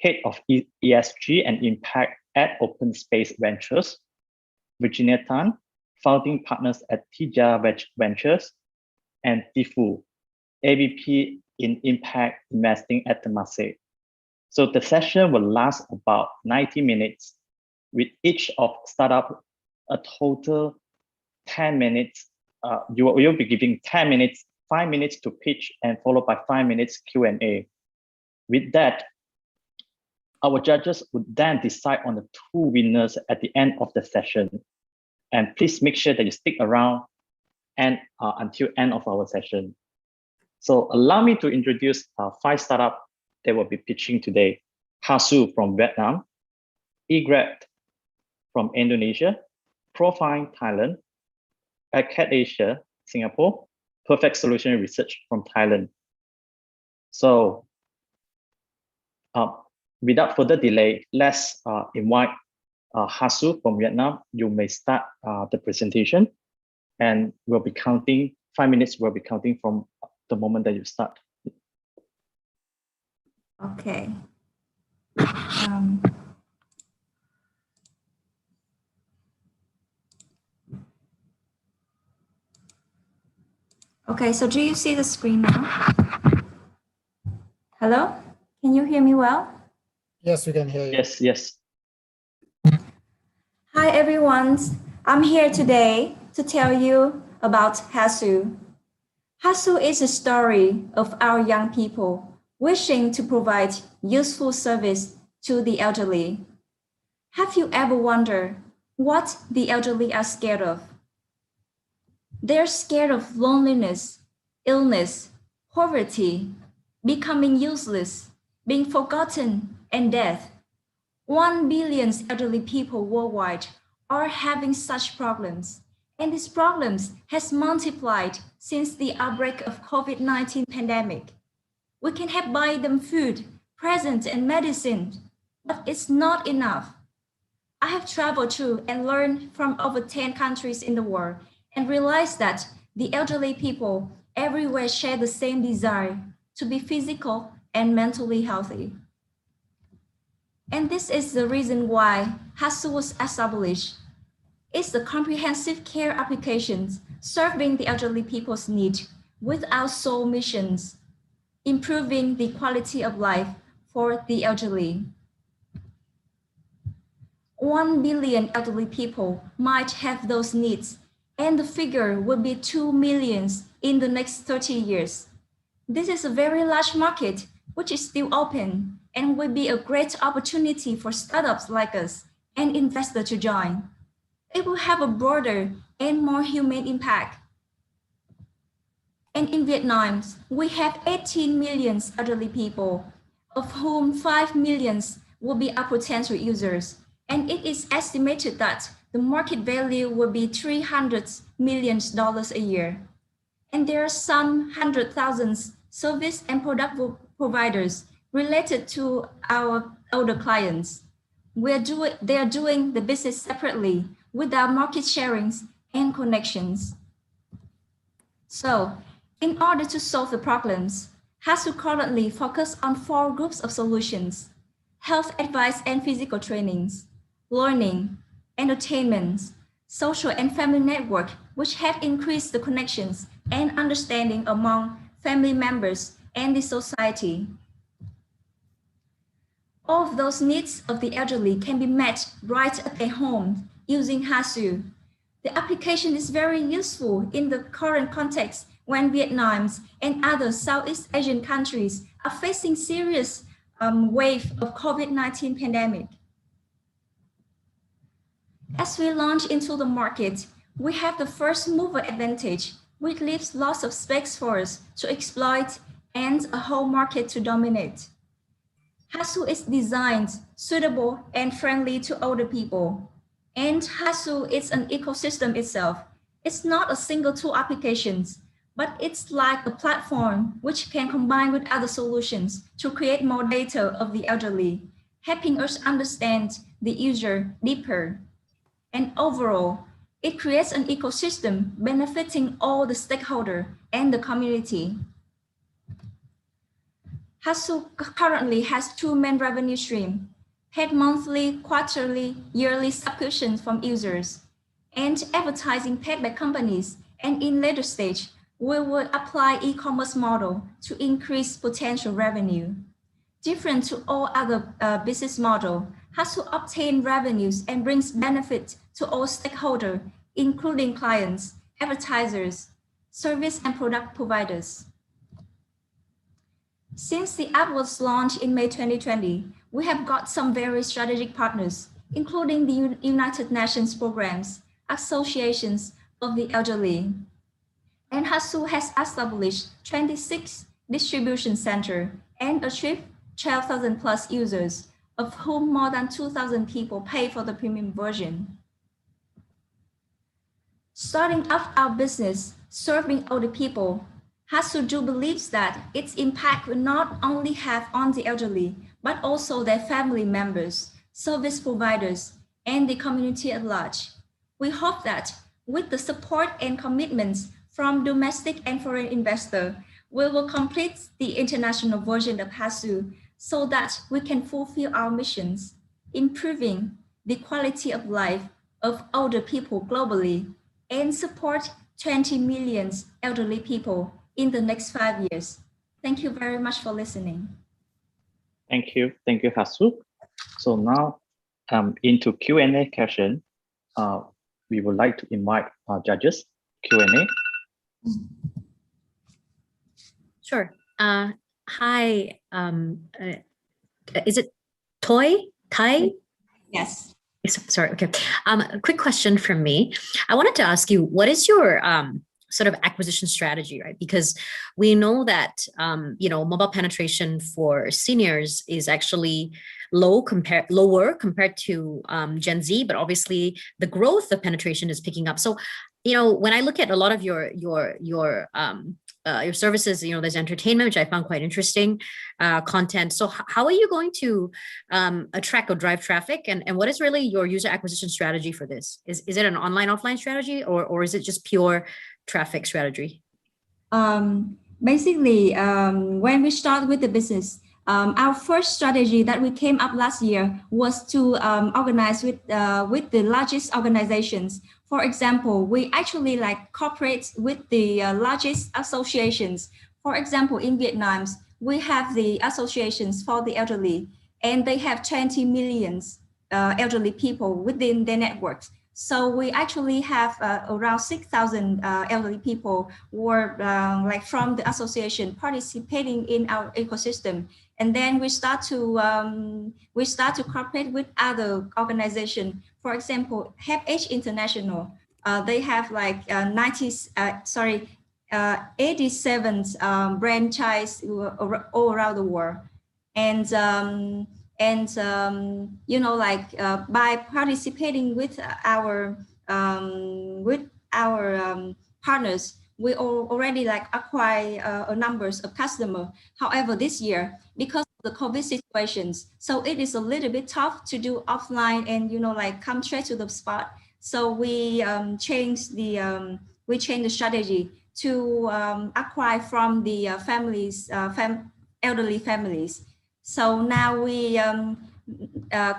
Head of ESG and Impact at Openspace Ventures, Virginia Tan, Founding Partners at Teja Ventures, and Tifu, AVP in Impact Investing at Temasek. So the session will last about 90 minutes, with each of startup a total 10 minutes. You'll be giving 10 minutes, 5 minutes to pitch, and followed by 5 minutes Q&A. With that, our judges would then decide on the 2 winners at the end of the session. And please make sure that you stick around and until end of our session. So allow me to introduce 5 startups that will be pitching today. Hasu from Vietnam, eGrab from Indonesia, Profine Thailand, Cat Asia, Singapore, Perfect Solution Research from Thailand. So without further delay, let's invite Hasu from Vietnam. You may start the presentation, and we'll be counting 5 minutes. We'll be counting from the moment that you start. Okay. Okay, so do you see the screen now? Hello? Can you hear me well? Yes, we can hear you. Yes, yes. Hi, everyone. I'm here today to tell you about Hasu. Hasu is a story of our young people wishing to provide useful service to the elderly. Have you ever wondered what the elderly are scared of? They're scared of loneliness, illness, poverty, becoming useless, being forgotten, and death. 1 billion elderly people worldwide are having such problems, and these problems has multiplied since the outbreak of COVID-19 pandemic. We can help buy them food, presents, and medicine, but it's not enough. I have traveled to and learned from over 10 countries in the world and realized that the elderly people everywhere share the same desire to be physical and mentally healthy. And this is the reason why Hasu was established. It's a comprehensive care application serving the elderly people's needs with our sole missions, improving the quality of life for the elderly. 1 billion elderly people might have those needs, and the figure will be 2 million in the next 30 years. This is a very large market, which is still open and will be a great opportunity for startups like us and investors to join. It will have a broader and more humane impact. And in Vietnam, we have 18 million elderly people, of whom 5 million will be our potential users. And it is estimated that the market value will be $300 million a year. And there are some 100,000 service and product providers related to our older clients. They are doing the business separately without market sharings and connections. So, in order to solve the problems, Hasu currently focuses on 4 groups of solutions: health advice and physical trainings, learning, entertainment, social and family network, which have increased the connections and understanding among family members and the society. All of those needs of the elderly can be met right at their home using Hasu. The application is very useful in the current context when Vietnam and other Southeast Asian countries are facing serious wave of COVID-19 pandemic. As we launch into the market, we have the first mover advantage, which leaves lots of space for us to exploit and a whole market to dominate. Hasu is designed, suitable, and friendly to older people. And Hasu is an ecosystem itself. It's not a single tool applications, but it's like a platform which can combine with other solutions to create more data of the elderly, helping us understand the user deeper. And overall, it creates an ecosystem benefiting all the stakeholders and the community. Hasu currently has two main revenue streams: paid monthly, quarterly, yearly subscriptions from users, and advertising paid by companies. And in later stage, we will apply e-commerce model to increase potential revenue. Different to all other business model, Hasu obtains revenues and brings benefit to all stakeholders, including clients, advertisers, service and product providers. Since the app was launched in May 2020, we have got some very strategic partners, including the United Nations programs, associations of the elderly. And Hasu has established 26 distribution centers and achieved 12,000 plus users, of whom more than 2,000 people pay for the premium version. Starting off our business, serving older people, Hasu believes that its impact will not only have on the elderly, but also their family members, service providers, and the community at large. We hope that with the support and commitments from domestic and foreign investors, we will complete the international version of Hasu so that we can fulfill our missions, improving the quality of life of older people globally and support 20 million elderly people in the next 5 years. Thank you very much for listening. Thank you, Hasu. So now into Q&A session, we would like to invite our judges, Q&A. Sure. Hi, is it Tai? Yes. Sorry, okay. A quick question from me. I wanted to ask you, what is your sort of acquisition strategy, right? Because we know that, mobile penetration for seniors is actually lower compared to Gen Z, but obviously the growth of penetration is picking up. So, when I look at a lot of your services, there's entertainment, which I found quite interesting, content. So how are you going to attract or drive traffic? And what is really your user acquisition strategy for this? Is it an online, offline strategy, or is it just pure traffic strategy? Basically, when we start with the business, our first strategy that we came up last year was to organize with the largest organizations. For example, we actually cooperate with the largest associations. For example, in Vietnam, we have the associations for the elderly, and they have 20 million elderly people within their networks. So we actually have around 6,000 elderly people who are from the association participating in our ecosystem. And then we start to cooperate with other organizations. For example, HelpAge International, they have 87 franchise all around the world. And by participating with our partners, we already acquire numbers of customers. However, this year, because of the COVID situations, so it is a little bit tough to do offline and come straight to the spot. So we changed the strategy to acquire from the families, elderly families. So now we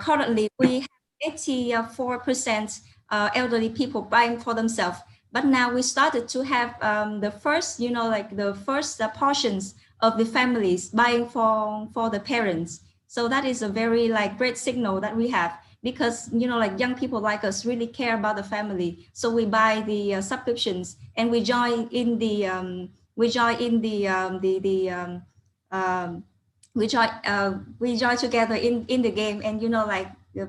currently we have 84% elderly people buying for themselves. But now we started to have the first, the first portions of the families buying for the parents. So that is a very great signal that we have, because young people like us really care about the family. So we buy the subscriptions and we join in the we join together in the game. And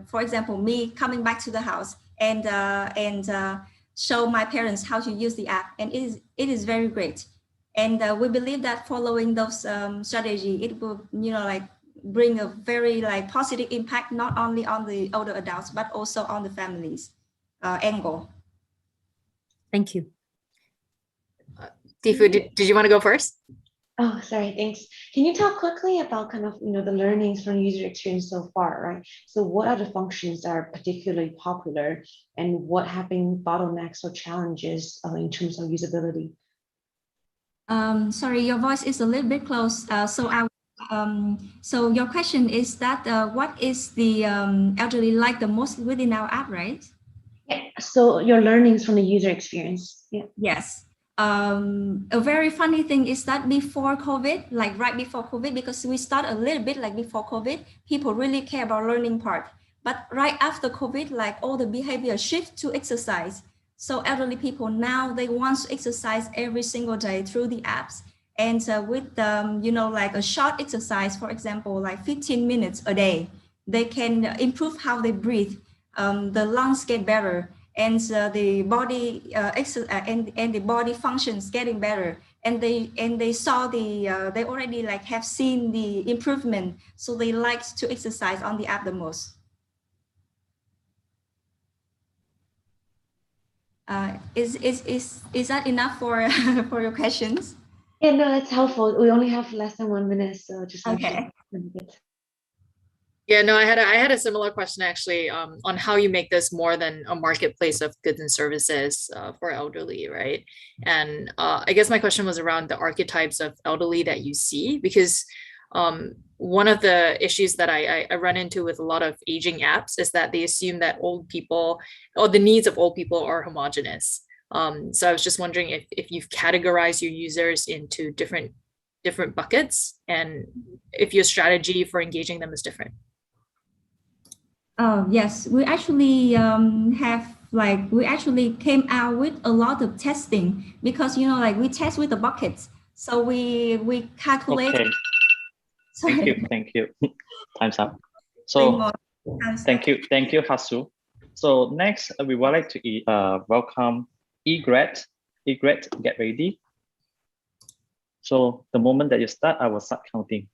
for example, me coming back to the house and show my parents how to use the app, and it is very great. And we believe that following those strategy, it will bring a very positive impact, not only on the older adults but also on the families angle. Thank you. Tifu, did you want to go first? Oh, sorry, thanks. Can you talk quickly about kind of, the learnings from user experience so far, right? So what are the functions that are particularly popular, and what have been bottlenecks or challenges in terms of usability? Sorry, your voice is a little bit close, so I will So your question is that what is the elderly like the most within our app, right? Yeah. So your learnings from the user experience. Yeah. Yes. A very funny thing is that before COVID, like right before COVID, because we start a little bit like before COVID, people really care about learning part. But right after COVID, like all the behavior shift to exercise. So elderly people now, they want to exercise every single day through the apps. And with, like a short exercise, for example, like 15 minutes a day, they can improve how they breathe. The lungs get better, and the body and the body functions getting better, and they saw they already like have seen the improvement, so they like to exercise on the app the most. Is that enough for for your questions? Yeah, no, that's helpful. We only have less than 1 minute, so just Okay. Yeah, no, I had a similar question actually, on how you make this more than a marketplace of goods and services for elderly, right? And I guess my question was around the archetypes of elderly that you see, because one of the issues that I run into with a lot of aging apps is that they assume that old people or the needs of old people are homogenous. So I was just wondering if you've categorized your users into different buckets, and if your strategy for engaging them is different. Yes, we actually we actually came out with a lot of testing, because like we test with the buckets, so we calculate. Okay. Sorry. Thank you. Time's up. So thank you, Hasu. So next, we would like to welcome Egret. Egret, get ready. So the moment that you start, I will start counting.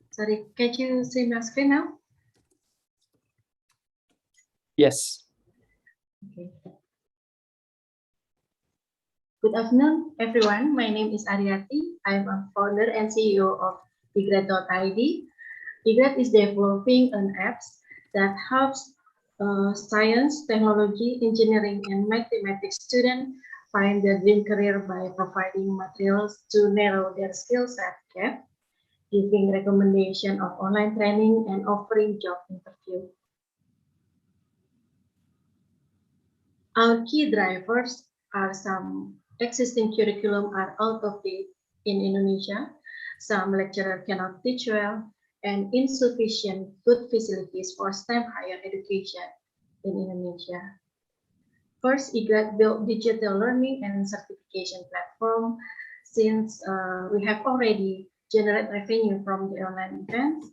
Sorry, can you see my screen now? Yes. Okay. Good afternoon, everyone. My name is Ariati. I'm a founder and CEO of Egret.id. Egret is developing an app that helps science, technology, engineering, and mathematics students find their dream career by providing materials to narrow their skill set gap, giving recommendation of online training, and offering job interview. Our key drivers are some existing curriculum are out of date in Indonesia, some lecturer cannot teach well, and insufficient good facilities for STEM higher education in Indonesia. First, Egret built digital learning and certification platform. Since we have already generated revenue from the online events,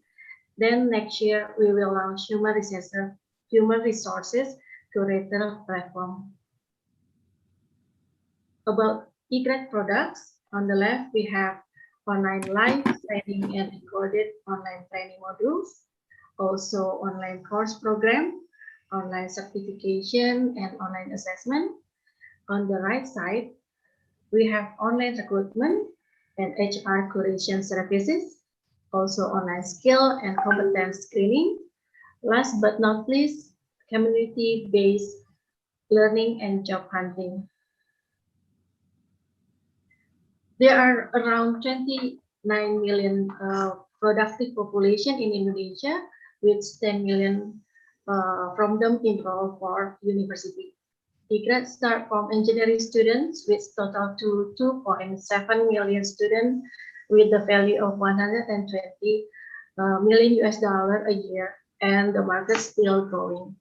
then next year we will launch human resources curator platform. About Egret products, on the left we have online live training and recorded online training modules, also online course program, online certification, and online assessment. On the right side, we have online recruitment and HR curation services, also online skill and competence screening. Last but not least, community-based learning and job hunting. There are around 29 million productive population in Indonesia, with 10 million from them enrolled for university. Egret start from engineering students, with total to 2.7 million students, with the value of 120 million US dollar a year, and the market still growing.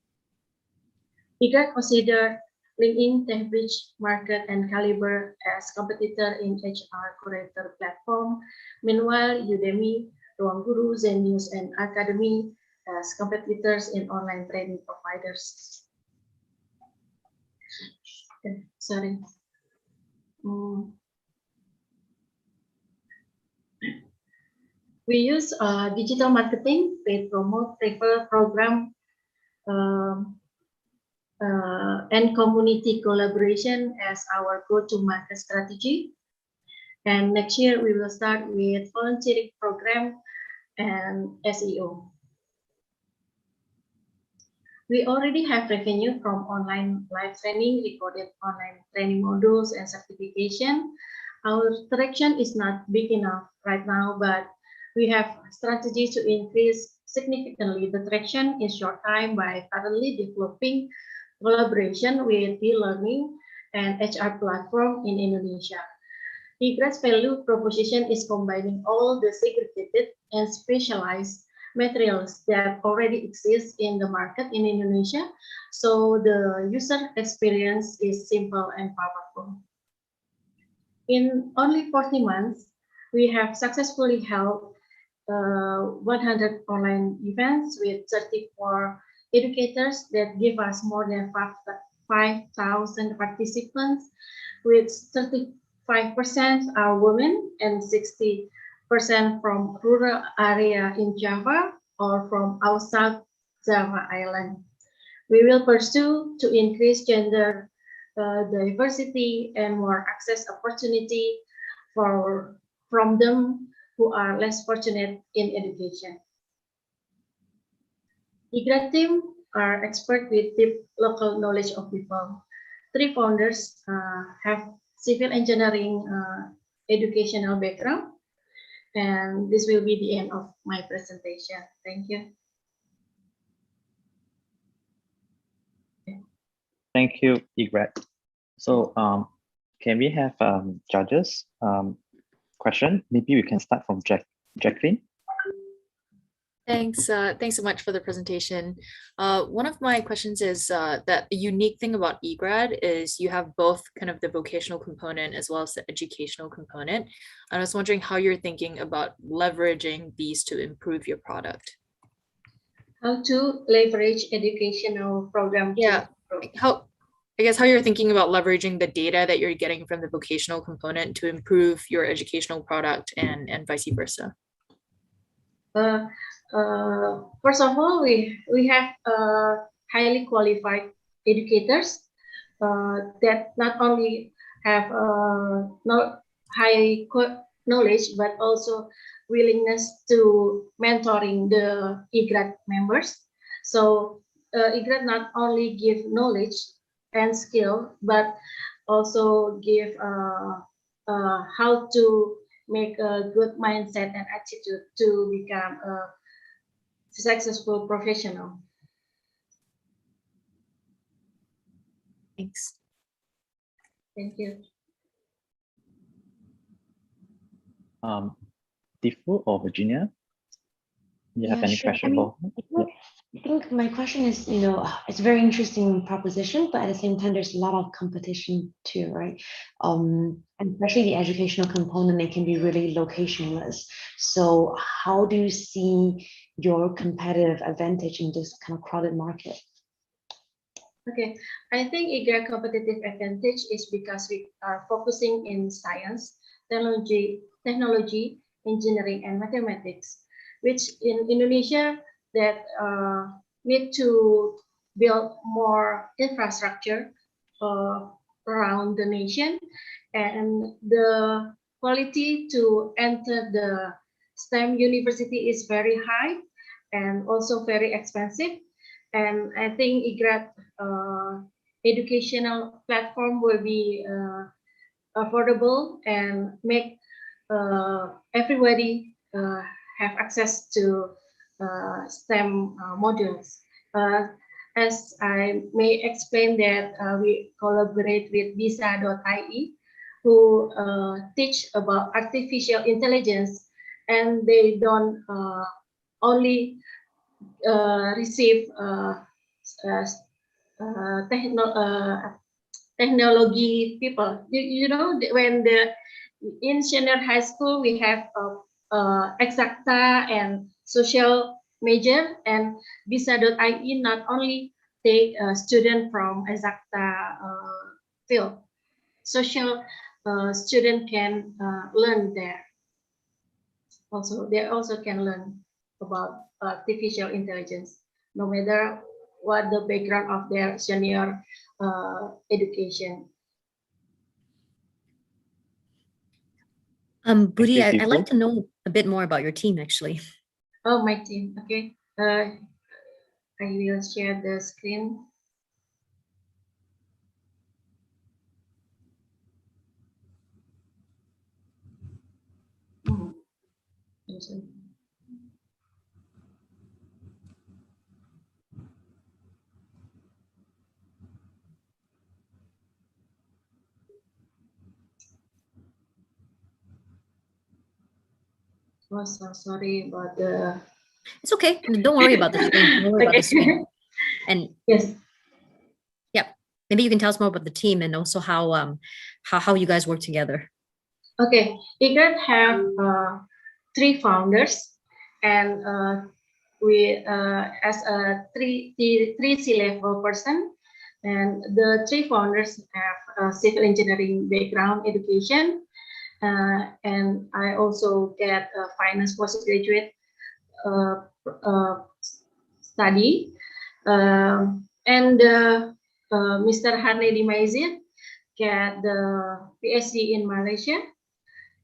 Egret considered LinkedIn, Cambridge, Market, and Caliber as competitor in HR curator platform. Meanwhile, Udemy, Ruang Guru, Zenius, and Academy as competitors in online training providers. Okay, sorry. We use digital marketing, paid promote, referral program, and community collaboration as our go-to-market strategy. And next year we will start with volunteering program and SEO. We already have revenue from online live training, recorded online training modules, and certification. Our traction is not big enough right now, but we have strategies to increase significantly the traction in short time by currently developing collaboration with e-learning and HR platform in Indonesia. eGrad's value proposition is combining all the segregated and specialized materials that already exist in the market in Indonesia, so the user experience is simple and powerful. In only 40 months, we have successfully held 100 online events with 34 educators that give us more than 5,000 participants, with 35% are women and 60% from rural area in Java or from outside Java Island. We will pursue to increase gender diversity and more access opportunity from them who are less fortunate in education. eGrad team are expert with deep local knowledge of people. 3 founders have civil engineering educational background, and this will be the end of my presentation. Thank you. Thank you, eGrad. So can we have judges question? Maybe we can start from Jaclyn. Thanks. Thanks so much for the presentation. One of my questions is that a unique thing about eGrad is you have both kind of the vocational component as well as the educational component. And I was wondering how you're thinking about leveraging these to improve your product. How to leverage educational program? Yeah. I guess how you're thinking about leveraging the data that you're getting from the vocational component to improve your educational product and vice versa. First of all, we have highly qualified educators that not only have high knowledge, but also willingness to mentoring the eGrad members. So eGrad not only give knowledge and skill, but also give how to make a good mindset and attitude to become a successful professional. Thanks. Thank you. Tifu or Virginia? You have any sure. question? I think my question is, it's a very interesting proposition, but at the same time, there's a lot of competition too, right? And especially the educational component, it can be really locationless. So how do you see your competitive advantage in this kind of crowded market? Okay, I think eGrad competitive advantage is because we are focusing in science, technology, engineering, and mathematics, which in Indonesia that need to build more infrastructure around the nation, and the quality to enter the STEM university is very high and also very expensive. And I think eGrad educational platform will be affordable and make everybody have access to STEM modules. As I may explain that we collaborate with visa.ie, who teach about artificial intelligence, and they don't only receive technology people. You know, when in senior high school we have exacta and social major, and visa.ie not only take a student from exacta field, social student can learn there. Also, they also can learn about artificial intelligence, no matter what the background of their senior education. Budi, I'd like to know a bit more about your team, actually. Oh, my team. Okay. I will share the screen. Hmm. Oh, so sorry about the. It's okay. Don't worry about the screen. Don't worry about the screen. And Yes. yeah, maybe you can tell us more about the team and also how you guys work together. Okay, IGRAD have 3 founders, and we as a three C-level person, and the 3 founders have a civil engineering background education, and I also get a finance postgraduate study, and Mr. Harnedi Maizid get the PhD in Malaysia.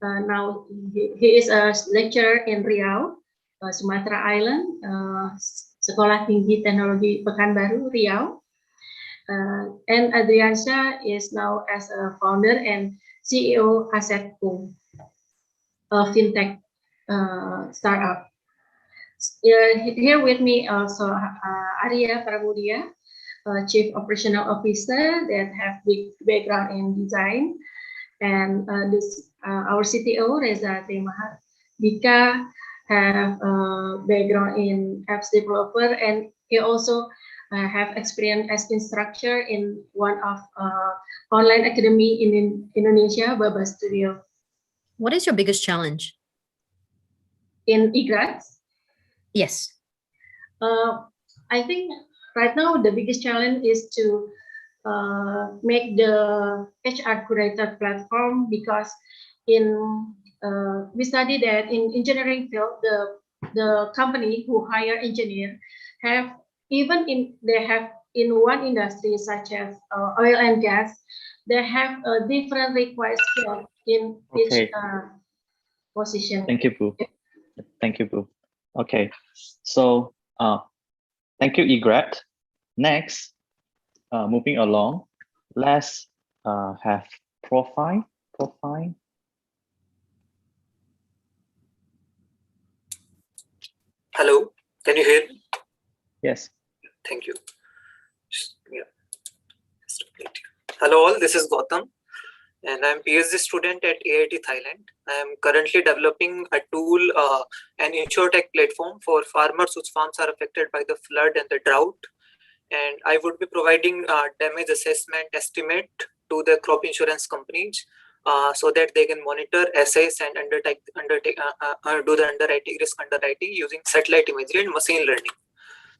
Now he is a lecturer in Riau, Sumatera Island, Sekolah Tinggi Teknologi Pekanbaru, Riau. And Adriansyah is now as a founder and CEO Asetco, a fintech startup. Here with me also Arya Pramudia, Chief Operational Officer that have big background in design, and our CTO Reza Temahar Dika have a background in apps developer, and he also have experience as instructor in one of online academy in Indonesia, Baba Studio. What is your biggest challenge? In IGRAD? Yes. I think right now the biggest challenge is to make the HR curator platform, because we study that in engineering field, the company who hire engineer have they have in one industry such as oil and gas, they have a different required skill in each position. Thank you, Boo. Thank you, Boo. Okay, so thank you, IGRAD. Next, moving along, let's have profile. Hello, can you hear me? Yes. Thank you. Hello all, this is Gautam, and I'm PhD student at AIT Thailand. I am currently developing a tool, an insurtech platform for farmers whose farms are affected by the flood and the drought. And I would be providing damage assessment estimate to the crop insurance companies so that they can monitor, assess, and do the risk underwriting using satellite imagery and machine learning.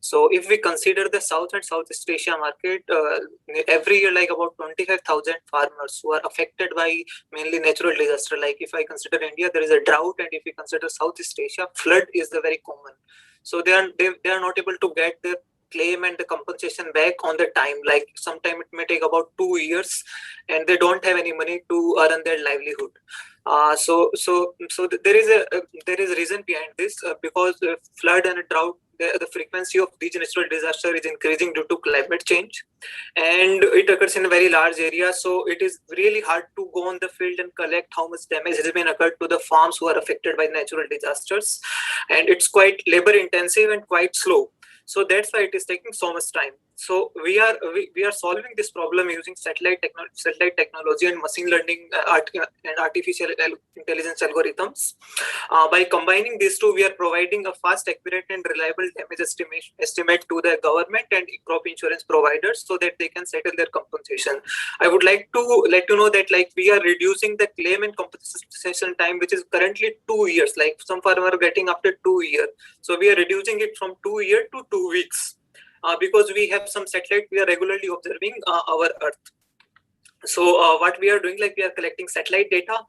So if we consider the South and Southeast Asia market, every year like about 25,000 farmers who are affected by mainly natural disaster. Like if I consider India, there is a drought, and if we consider Southeast Asia, flood is the very common. So they are not able to get their claim and the compensation back on the time. Like sometime it may take about 2 years, and they don't have any money to earn their livelihood. So there is a reason behind this, because flood and drought, the frequency of these natural disasters is increasing due to climate change, and it occurs in a very large area. So it is really hard to go on the field and collect how much damage has been occurred to the farms who are affected by natural disasters, and it's quite labor intensive and quite slow. So that's why it is taking so much time. So we are solving this problem using satellite technology and machine learning and artificial intelligence algorithms. By combining these two, we are providing a fast, accurate, and reliable damage estimate to the government and crop insurance providers so that they can settle their compensation. I would like to let you know that like we are reducing the claim and compensation time, which is currently 2 years. Like some farmers are getting after 2 years. So we are reducing it from 2 years to 2 weeks. Because we have some satellite, we are regularly observing our Earth. So what we are doing, like we are collecting satellite data.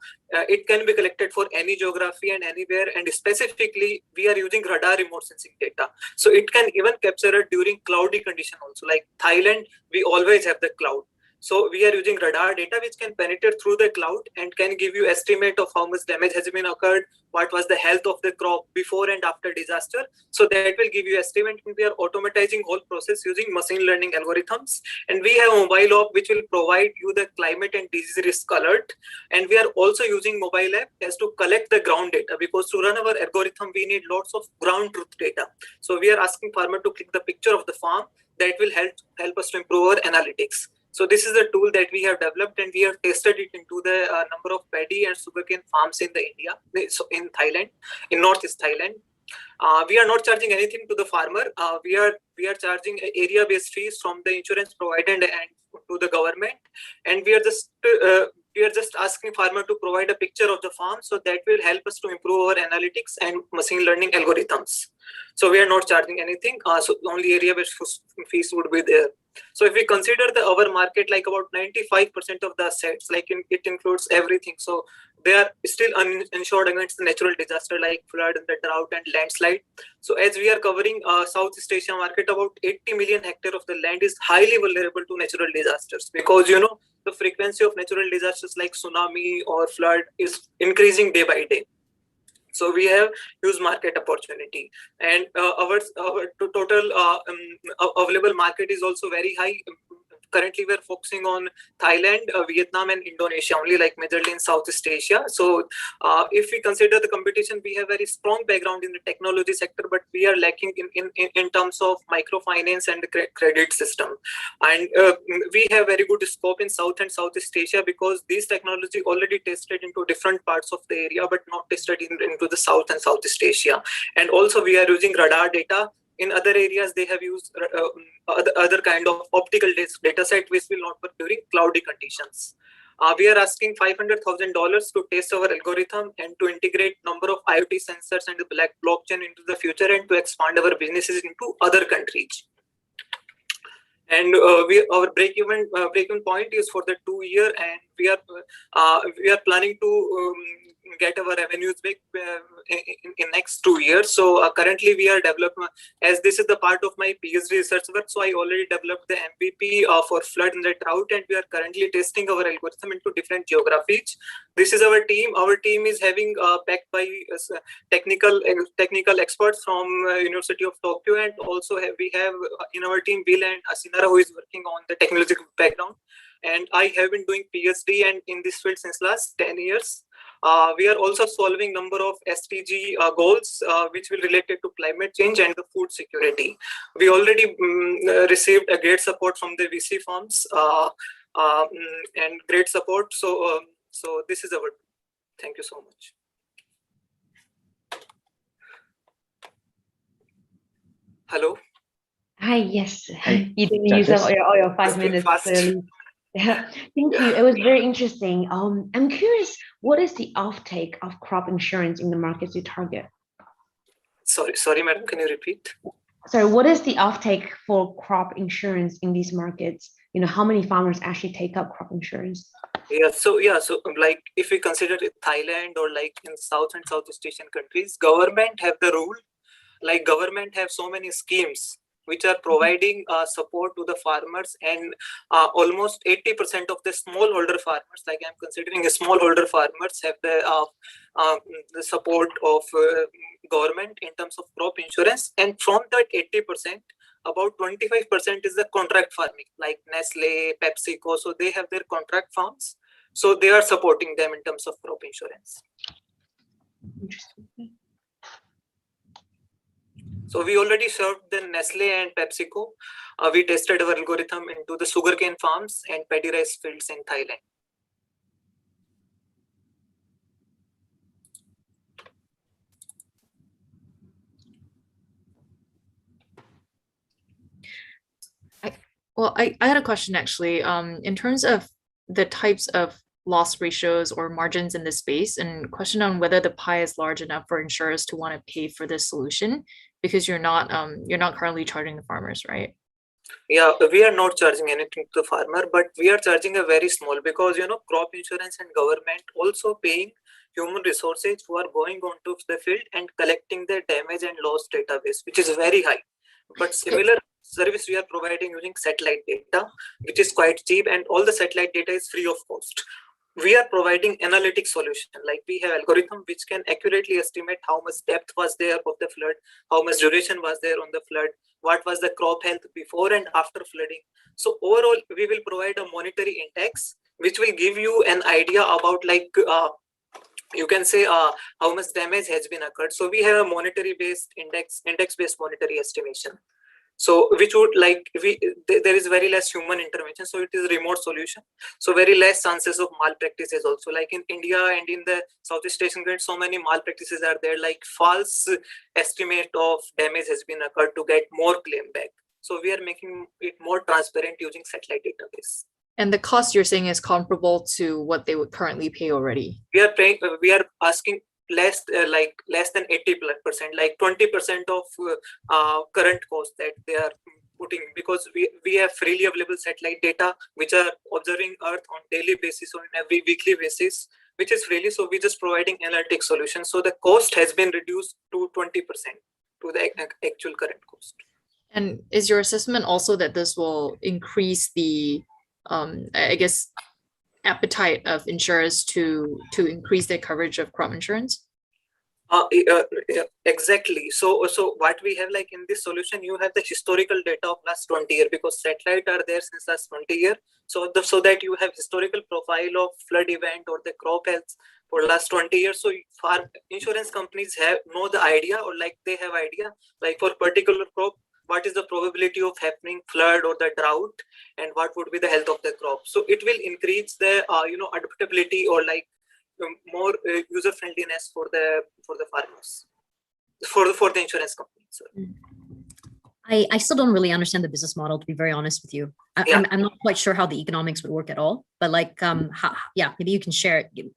It can be collected for any geography and anywhere, and specifically we are using radar remote sensing data. So it can even capture it during cloudy condition also. Like Thailand, we always have the cloud. So we are using radar data which can penetrate through the cloud and can give you estimate of how much damage has been occurred, what was the health of the crop before and after disaster. So that will give you estimate. We are automatizing whole process using machine learning algorithms. And we have a mobile app which will provide you the climate and disease risk alert. And we are also using mobile app as to collect the ground data, because to run our algorithm, we need lots of ground truth data. So we are asking farmer to click the picture of the farm. That will help us to improve our analytics. So this is a tool that we have developed, and we have tested it into the number of paddy and sugarcane farms in the India, so in Thailand, in Northeast Thailand. We are not charging anything to the farmer. We are charging area-based fees from the insurance provider and to the government, and we are just asking farmer to provide a picture of the farm, so that will help us to improve our analytics and machine learning algorithms. So we are not charging anything. So only area-based fees would be there. So if we consider our market, like about 95% of the assets, like it includes everything. So they are still uninsured against the natural disaster like flood, the drought, and landslide. So as we are covering Southeast Asia market, about 80 million hectare of the land is highly vulnerable to natural disasters, because the frequency of natural disasters like tsunami or flood is increasing day by day. So we have huge market opportunity, and our total available market is also very high. Currently, we're focusing on Thailand, Vietnam, and Indonesia, only, like majorly in Southeast Asia. So if we consider the competition, we have very strong background in the technology sector, but we are lacking in terms of microfinance and the credit system. And we have very good scope in South and Southeast Asia, because these technology already tested into different parts of the area, but not tested into the South and Southeast Asia. And also we are using radar data. In other areas, they have used other kind of optical data set, which will not work during cloudy conditions. We are asking $500,000 to test our algorithm and to integrate number of IoT sensors and the blockchain into the future, and to expand our businesses into other countries. And our break-even point is for the 2 year, and we are planning to get our revenues back in next 2 years. So currently we are developing, as this is the part of my PhD research work, so I already developed the MVP for flood and the drought, and we are currently testing our algorithm into different geographies. This is our team. Our team is having backed by technical experts from University of Tokyo, and also we have in our team Bill and Asinara, who is working on the technological background. And I have been doing PhD and in this field since last 10 years. We are also solving number of SDG goals, which will related to climate change and the food security. We already received a great support from the VC firms and great support. So this is our. Thank you so much. Hello. Hi, yes. Hi, You didn't use up all your 5 minutes. Fast. Clearly. Yeah, thank you. It was very interesting. I'm curious, what is the offtake of crop insurance in the markets you target? Sorry, madam. Can you repeat? Sorry, what is the offtake for crop insurance in these markets? How many farmers actually take up crop insurance? So like if we consider it Thailand or like in South and Southeast Asian countries, government have the rule. Like government have so many schemes which are providing support to the farmers, and almost 80% of the smallholder farmers, like I'm considering a smallholder farmers, have the support of government in terms of crop insurance. And from that 80%, about 25% is the contract farming, like Nestle, PepsiCo. So they have their contract farms. So they are supporting them in terms of crop insurance. Interesting. So we already served the Nestle and PepsiCo. We tested our algorithm into the sugarcane farms and paddy rice fields in Thailand. I had a question actually. In terms of the types of loss ratios or margins in this space, and question on whether the pie is large enough for insurers to want to pay for this solution, because you're not currently charging the farmers, right? Yeah, we are not charging anything to the farmer, but we are charging a very small, because crop insurance and government also paying human resources who are going onto the field and collecting the damage and loss database, which is very high. But similar service we are providing using satellite data, which is quite cheap, and all the satellite data is free of cost. We are providing analytic solution, like we have algorithm which can accurately estimate how much depth was there of the flood, how much duration was there on the flood, what was the crop health before and after flooding. So overall, we will provide a monetary index which will give you an idea about, like, you can say how much damage has been occurred. So we have a monetary based index based monetary estimation. So which would, like, there is very less human intervention, so it is a remote solution, so very less chances of malpractices also. Like in India and in the Southeast Asian countries, so many malpractices are there, like false estimate of damage has been occurred to get more claim back. So we are making it more transparent using satellite database. And the cost you're saying is comparable to what they would currently pay already? We are asking less than 80%, like 20% of current cost that they are putting, because we have freely available satellite data which are observing Earth on daily basis or on every weekly basis, which is freely. So we're just providing analytic solutions. So the cost has been reduced to 20% to the actual current cost. And is your assessment also that this will increase the, I guess, appetite of insurers to increase their coverage of crop insurance? Exactly. So what we have, like in this solution, you have the historical data of last 20 years, because satellite are there since last 20 years. So that you have historical profile of flood event or the crop health for last 20 years. So farm insurance companies know the idea, or like they have idea, like for particular crop, what is the probability of happening flood or the drought, and what would be the health of the crop. So it will increase the adaptability, or like more user friendliness for the farmers, for the insurance company. Sorry. I still don't really understand the business model, to be very honest with you. I'm not quite sure how the economics would work at all, but like, maybe you can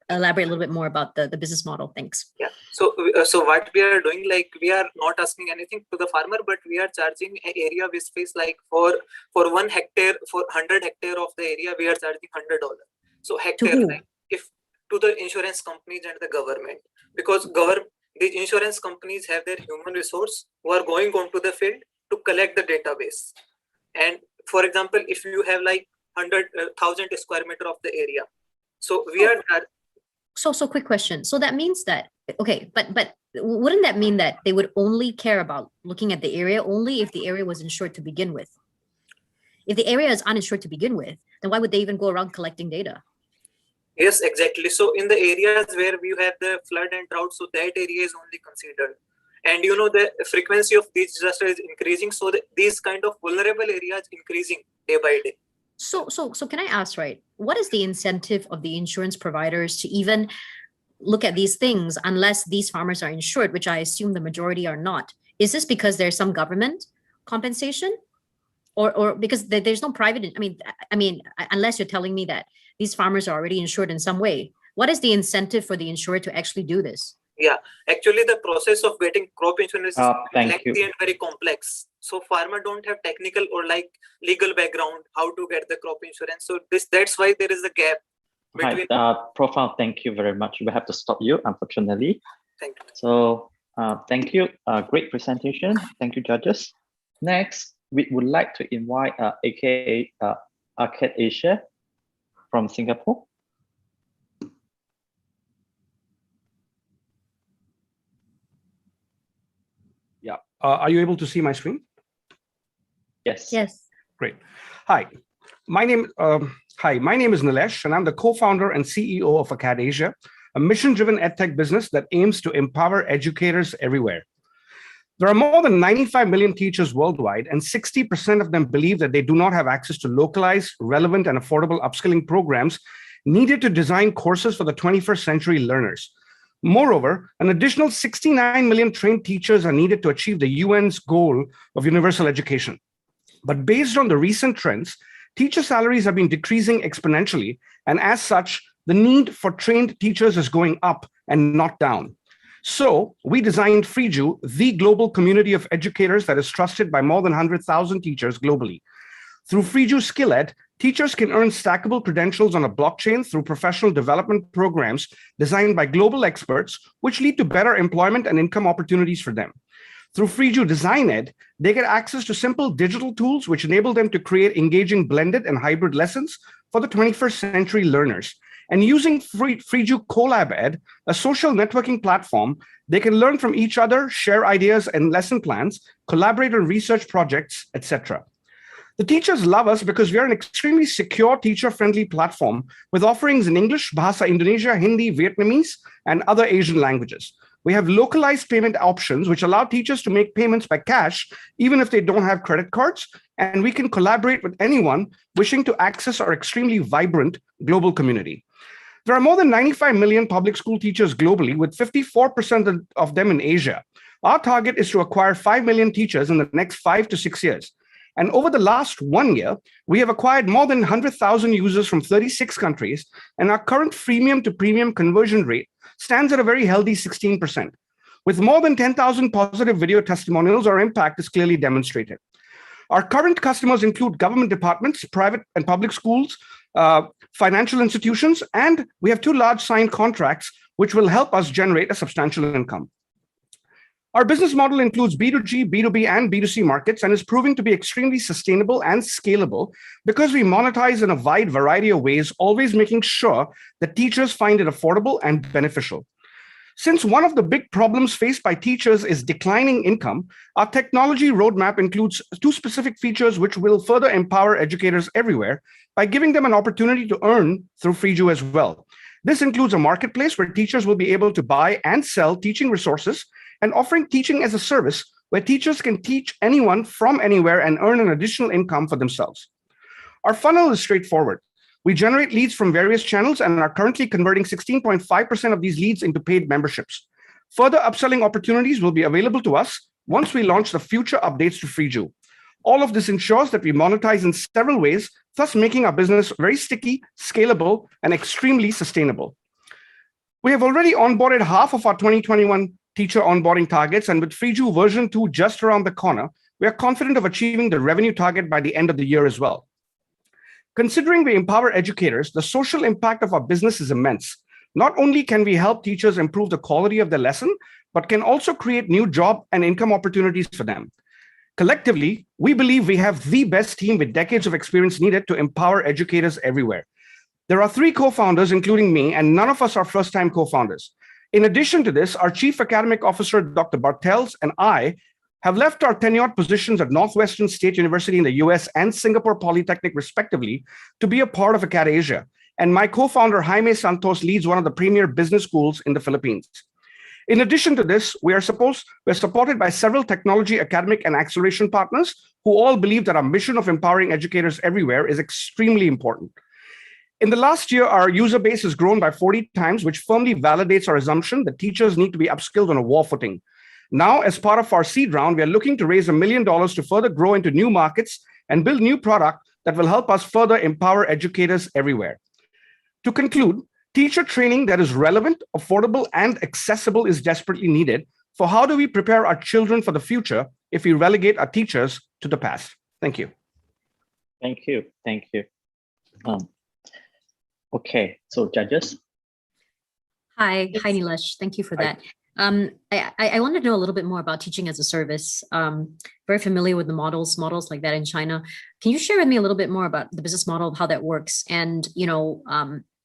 elaborate a little bit more about the business model. Thanks. Yeah. So what we are doing, like, we are not asking anything to the farmer, but we are charging an area with space, like for 1 hectare, for 100 hectare of the area, we are charging $100. So hectare, like, if to the insurance companies and the government, because the insurance companies have their human resource who are going onto the field to collect the database. And for example, if you have like 100,000 square meter of the area, so we are. So quick question. So that means that, okay, but wouldn't that mean that they would only care about looking at the area only if the area was insured to begin with? If the area is uninsured to begin with, then why would they even go around collecting data? Yes, exactly. So in the areas where we have the flood and drought, so that area is only considered. And the frequency of these disasters is increasing. So these kind of vulnerable areas increasing day by day. So can I ask, right, what is the incentive of the insurance providers to even look at these things unless these farmers are insured, which I assume the majority are not? Is this because there's some government compensation? Or because there's no private, I mean, unless you're telling me that these farmers are already insured in some way, what is the incentive for the insurer to actually do this? Yeah, actually the process of getting crop insurance is lengthy and very complex. So farmer don't have technical or like legal background how to get the crop insurance. So that's why there is a gap between. Profile, thank you very much. We have to stop you, unfortunately. Thank you. So thank you. Great presentation. Thank you, judges. Next, we would like to invite aka Arcade Asia from Singapore. Yeah. Are you able to see my screen? Yes. Yes. Great. Hi. My name is Nilesh, and I'm the co-founder and CEO of Arcade Asia, a mission-driven edtech business that aims to empower educators everywhere. There are more than 95 million teachers worldwide, and 60% of them believe that they do not have access to localized, relevant, and affordable upskilling programs needed to design courses for the 21st century learners. Moreover, an additional 69 million trained teachers are needed to achieve the UN's goal of universal education. But based on the recent trends, teacher salaries have been decreasing exponentially, and as such, the need for trained teachers is going up and not down. So we designed Freeju, the global community of educators that is trusted by more than 100,000 teachers globally. Through Freeju SkillEd, teachers can earn stackable credentials on a blockchain through professional development programs designed by global experts, which lead to better employment and income opportunities for them. Through FreeJu Design Ed, they get access to simple digital tools which enable them to create engaging blended and hybrid lessons for the 21st century learners. And using FreeJu Collab Ed, a social networking platform, they can learn from each other, share ideas and lesson plans, collaborate on research projects, etc. The teachers love us because we are an extremely secure, teacher-friendly platform with offerings in English, Bahasa Indonesia, Hindi, Vietnamese, and other Asian languages. We have localized payment options which allow teachers to make payments by cash, even if they don't have credit cards, and we can collaborate with anyone wishing to access our extremely vibrant global community. There are more than 95 million public school teachers globally, with 54% of them in Asia. Our target is to acquire 5 million teachers in the next 5 to 6 years. And over the last 1 year, we have acquired more than 100,000 users from 36 countries, and our current freemium to premium conversion rate stands at a very healthy 16%. With more than 10,000 positive video testimonials, our impact is clearly demonstrated. Our current customers include government departments, private and public schools, financial institutions, and we have 2 large signed contracts, which will help us generate a substantial income. Our business model includes B2G, B2B, and B2C markets and is proving to be extremely sustainable and scalable because we monetize in a wide variety of ways, always making sure that teachers find it affordable and beneficial. Since one of the big problems faced by teachers is declining income, our technology roadmap includes 2 specific features which will further empower educators everywhere by giving them an opportunity to earn through FreeJu as well. This includes a marketplace where teachers will be able to buy and sell teaching resources, and offering teaching as a service where teachers can teach anyone from anywhere and earn an additional income for themselves. Our funnel is straightforward. We generate leads from various channels and are currently converting 16.5% of these leads into paid memberships. Further upselling opportunities will be available to us once we launch the future updates to FreeJu. All of this ensures that we monetize in several ways, thus making our business very sticky, scalable, and extremely sustainable. We have already onboarded half of our 2021 teacher onboarding targets, and with FreeJu version 2 just around the corner, we are confident of achieving the revenue target by the end of the year as well. Considering we empower educators, the social impact of our business is immense. Not only can we help teachers improve the quality of their lesson, but can also create new job and income opportunities for them. Collectively, we believe we have the best team with decades of experience needed to empower educators everywhere. There are 3 co-founders, including me, and none of us are first-time co-founders. In addition to this, our Chief Academic Officer, Dr. Bartels, and I have left our tenured positions at Northwestern State University in the US and Singapore Polytechnic, respectively, to be a part of AcadAsia. And my co-founder, Jaime Santos, leads one of the premier business schools in the Philippines. In addition to this, we're supported by several technology, academic, and acceleration partners who all believe that our mission of empowering educators everywhere is extremely important. In the last year, our user base has grown by 40 times, which firmly validates our assumption that teachers need to be upskilled on a war footing. Now, as part of our seed round, we are looking to raise $1 million to further grow into new markets and build new product that will help us further empower educators everywhere. To conclude, teacher training that is relevant, affordable, and accessible is desperately needed for how do we prepare our children for the future if we relegate our teachers to the past. Thank you. Thank you. Thank you. Okay, so judges. Hi, Nilesh. Thank you for that. I want to know a little bit more about teaching as a service. Very familiar with the models like that in China. Can you share with me a little bit more about the business model of how that works, and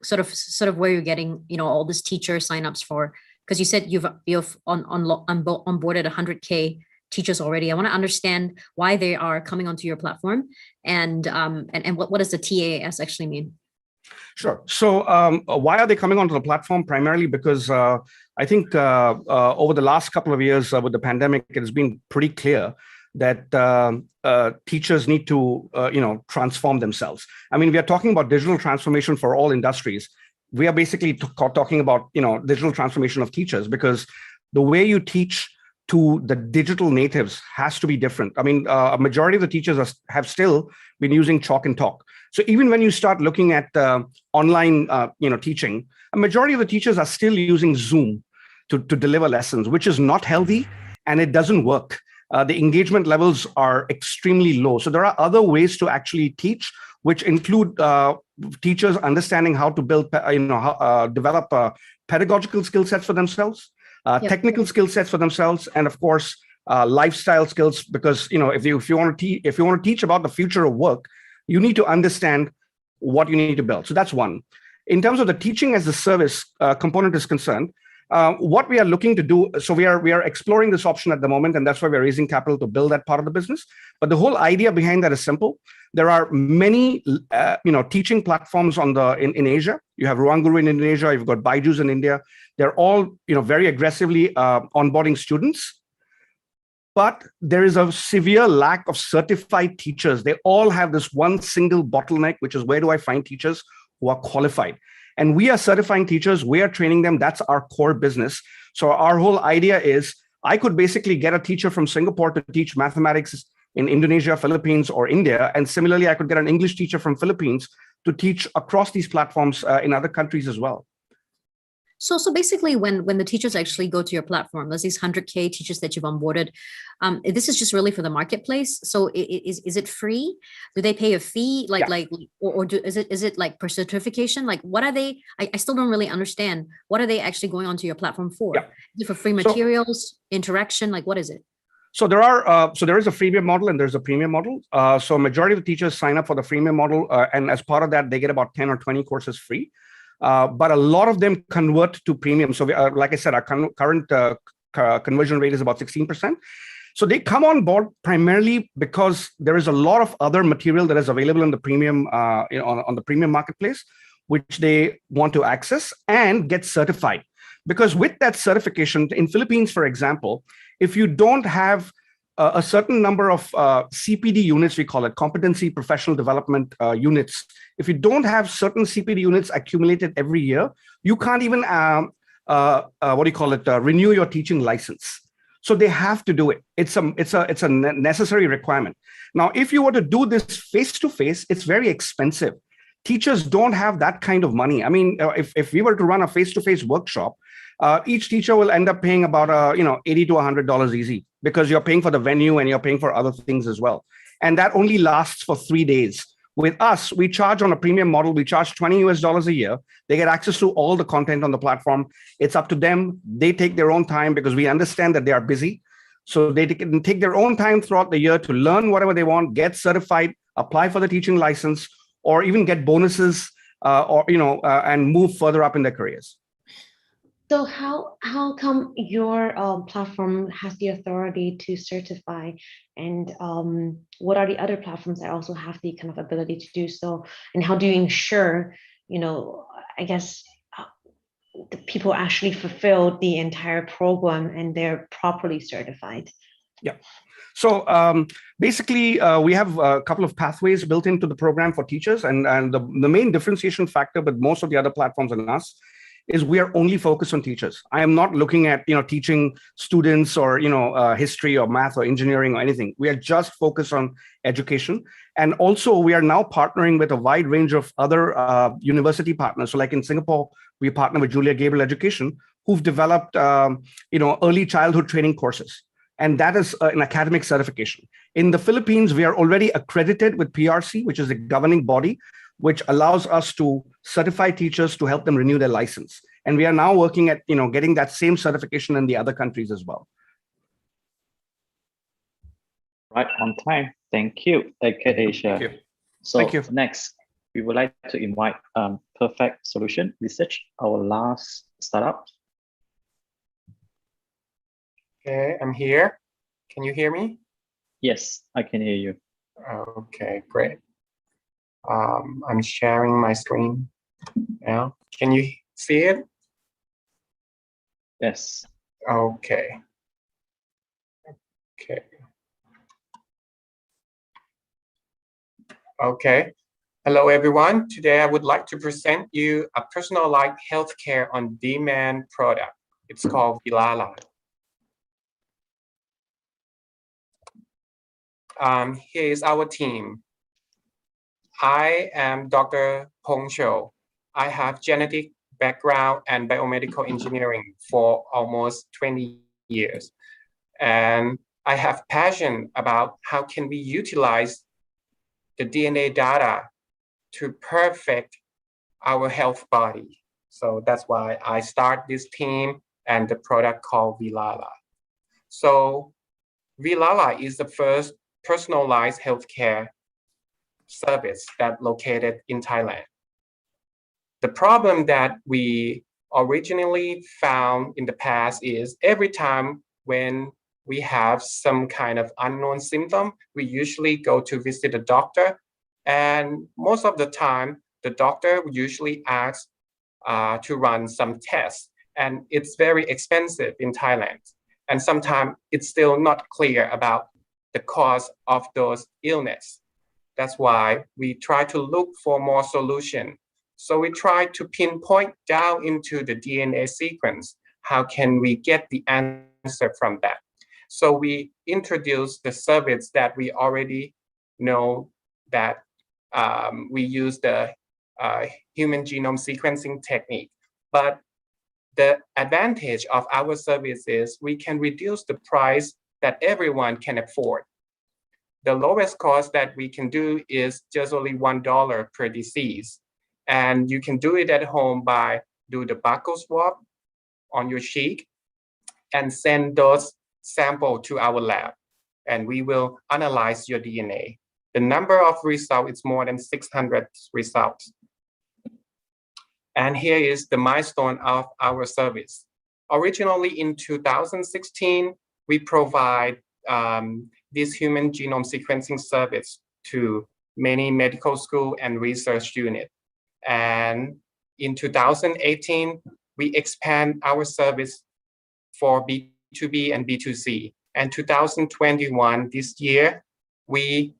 sort of where you're getting all this teacher signups for? Because you said you've onboarded 100K teachers already. I want to understand why they are coming onto your platform, and what does the TAS actually mean? Sure. So why are they coming onto the platform? Primarily because I think over the last couple of years with the pandemic, it has been pretty clear that teachers need to transform themselves. I mean, we are talking about digital transformation for all industries. We are basically talking about digital transformation of teachers, because the way you teach to the digital natives has to be different. I mean, a majority of the teachers have still been using chalk and talk. So even when you start looking at online, teaching, a majority of the teachers are still using Zoom to deliver lessons, which is not healthy, and it doesn't work. The engagement levels are extremely low. So there are other ways to actually teach, which include teachers understanding how to build, develop pedagogical skill sets for themselves, technical skill sets for themselves, and of course, lifestyle skills, because if you want to teach about the future of work, you need to understand what you need to build. So that's one. In terms of the teaching as a service component is concerned, what we are looking to do, so we are exploring this option at the moment, and that's why we're raising capital to build that part of the business. But the whole idea behind that is simple. There are many teaching platforms in Asia. You have Ruangguru in Indonesia, you've got Byju's in India. They're all very aggressively onboarding students. But there is a severe lack of certified teachers. They all have this one single bottleneck, which is, where do I find teachers who are qualified? And we are certifying teachers, we are training them. That's our core business. So our whole idea is, I could basically get a teacher from Singapore to teach mathematics in Indonesia, Philippines, or India. And similarly, I could get an English teacher from Philippines to teach across these platforms in other countries as well. So basically, when the teachers actually go to your platform, there's these 100K teachers that you've onboarded. This is just really for the marketplace. So is it free? Do they pay a fee? Is it like per certification? Like, what are they? I still don't really understand. What are they actually going onto your platform for? Yeah. Is it for free materials, interaction? Like, what is it? So there is a freemium model and there's a premium model. So majority of the teachers sign up for the freemium model, and as part of that, they get about 10 or 20 courses free. But a lot of them convert to premium. So like I said, our current conversion rate is about 16%. So they come on board primarily because there is a lot of other material that is available in the premium on the premium marketplace, which they want to access and get certified. Because with that certification, in Philippines, for example, if you don't have a certain number of CPD units, we call it competency professional development units. If you don't have certain CPD units accumulated every year, you can't even renew your teaching license. So they have to do it. It's a necessary requirement. Now, if you were to do this face to face, it's very expensive. Teachers don't have that kind of money. I mean, if we were to run a face to face workshop, each teacher will end up paying about $80 to $100 easy, because you're paying for the venue and you're paying for other things as well. And that only lasts for 3 days. With us, we charge on a premium model. We charge $20 a year. They get access to all the content on the platform. It's up to them. They take their own time, because we understand that they are busy. So they can take their own time throughout the year to learn whatever they want, get certified, apply for the teaching license, or even get bonuses and move further up in their careers. So how come your platform has the authority to certify, and what are the other platforms that also have the kind of ability to do so? And how do you ensure, I guess, the people actually fulfill the entire program and they're properly certified? Yeah. So basically, we have a couple of pathways built into the program for teachers, and the main differentiation factor with most of the other platforms and us is we are only focused on teachers. I am not looking at teaching students or history or math or engineering or anything. We are just focused on education. And also we are now partnering with a wide range of other university partners. So like in Singapore, we partner with Julia Gabriel Education, who've developed early childhood training courses. And that is an academic certification. In the Philippines, we are already accredited with PRC, which is a governing body, which allows us to certify teachers to help them renew their license. And we are now working at getting that same certification in the other countries as well. Right on time. Thank you, Asia. Thank you. So Thank you. Next, we would like to invite Perfect Solution Research, our last startup. Okay, I'm here. Can you hear me? Yes, I can hear you. Okay, great. I'm sharing my screen now. Can you see it? Yes. Okay. Okay. Okay. Hello, everyone. Today, I would like to present you a personalized healthcare on demand product. It's called Vilala. Here is our team. I am Dr. Pong Cho. I have genetic background and biomedical engineering for almost 20 years. And I have passion about how can we utilize the DNA data to perfect our health body. So that's why I start this team and the product called Vilala. So Vilala is the first personalized healthcare service that located in Thailand. The problem that we originally found in the past is every time when we have some kind of unknown symptom, we usually go to visit a doctor. And most of the time, the doctor usually asks to run some tests. And it's very expensive in Thailand. And sometimes it's still not clear about the cause of those illness. That's why we try to look for more solution. So we try to pinpoint down into the DNA sequence. How can we get the answer from that? So we introduce the service that we already know that we use the human genome sequencing technique. But the advantage of our service is we can reduce the price that everyone can afford. The lowest cost that we can do is just only $1 per disease. And you can do it at home by do the barcode swab on your cheek and send those samples to our lab. And we will analyze your DNA. The number of results is more than 600 results. And here is the milestone of our service. Originally in 2016, we provide this human genome sequencing service to many medical school and research units. And in 2018, we expand our service for B2B and B2C. And 2021, this year, we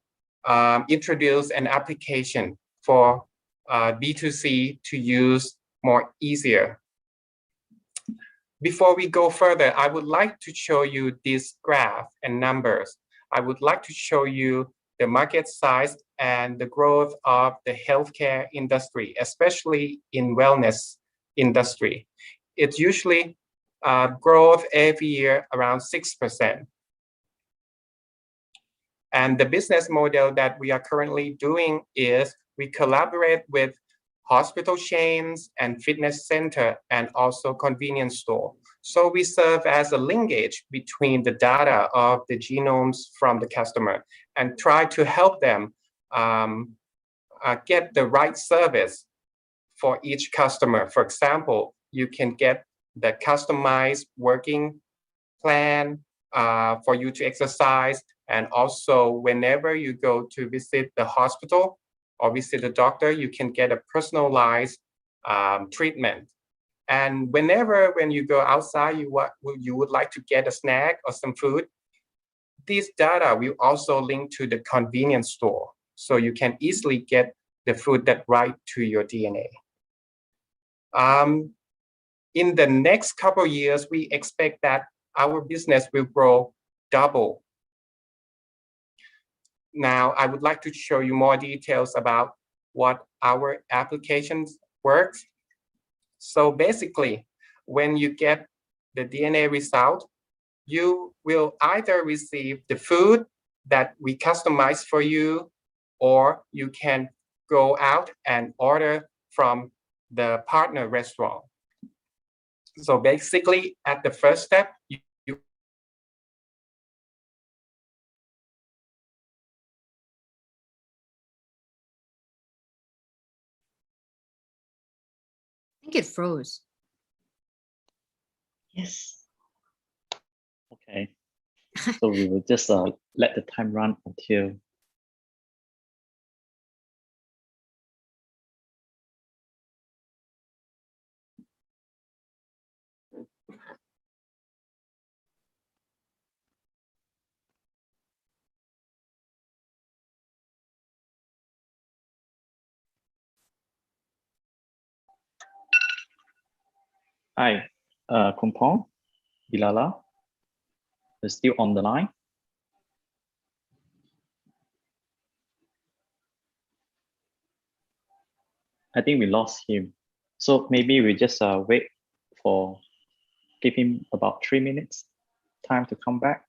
introduced an application for B2C to use more easier. Before we go further, I would like to show you this graph and numbers. I would like to show you the market size and the growth of the healthcare industry, especially in wellness industry. It's usually growth every year around 6%. And the business model that we are currently doing is we collaborate with hospital chains and fitness center and also convenience store. So we serve as a linkage between the data of the genomes from the customer and try to help them get the right service for each customer. For example, you can get the customized working plan for you to exercise. And also whenever you go to visit the hospital or visit the doctor, you can get a personalized treatment. And when you go outside, you would like to get a snack or some food, this data will also link to the convenience store. So you can easily get the food that right to your DNA. In the next couple of years, we expect that our business will grow double. Now, I would like to show you more details about what our applications works. So basically, when you get the DNA result, you will either receive the food that we customize for you, or you can go out and order from the partner restaurant. So basically, at the first step, I think it froze. Yes. Okay. So we will just let the time run until Hi, Kumpong, Bilala is still on the line. I think we lost him. So maybe we just wait give him about 3 minutes time to come back.